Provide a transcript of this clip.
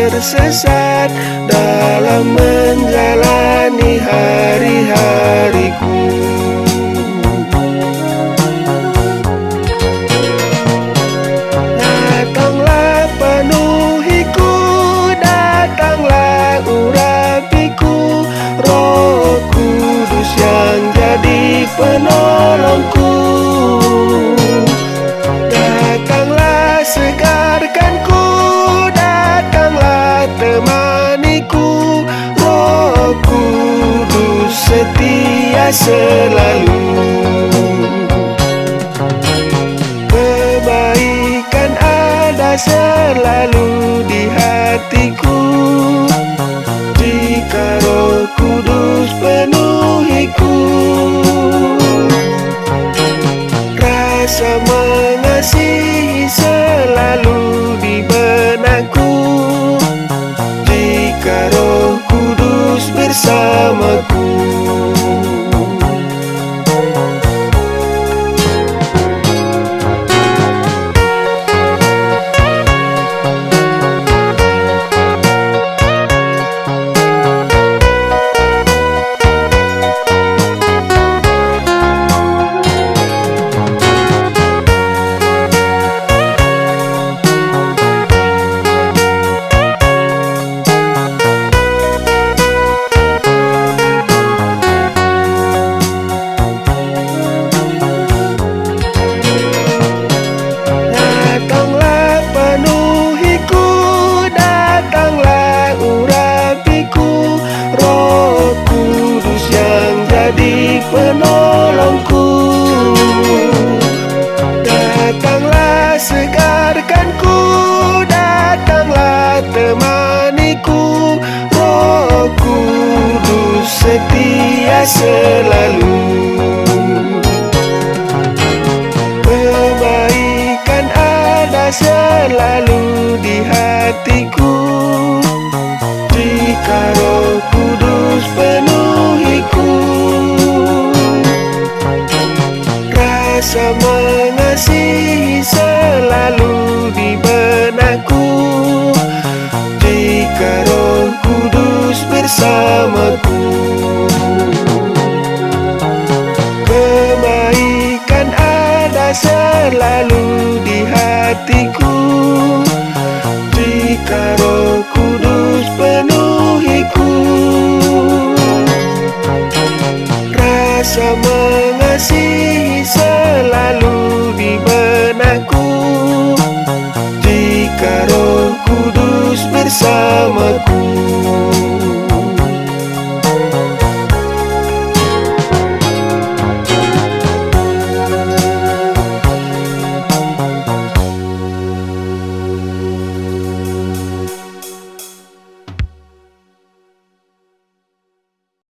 tersesat dalam menjalani hari-hariku. Datanglah penuhiku, datanglah urapiku, Roh Kudus yang jadi penolongku. Datanglah segarkanku, datanglah temaniku, Roh Kudus setia selalu. Kebaikan ada selalu di hatiku, jika Roh Kudus penuhiku. Rasa mengasihi selalu di benakku, jika Roh Kudus bersamaku. Datanglah penuhiku, datanglah urapiku, Roh Kudus yang jadi penolongku. Datanglah segarkanku, datanglah temaniku, Roh Kudus setia selalu. Kebaikan ada selalu di hatiku, jika Roh Kudus penuhiku. Rasa mengasihi selalu di benakku, jika Roh Kudus bersamaku. Kebaikan ada selalu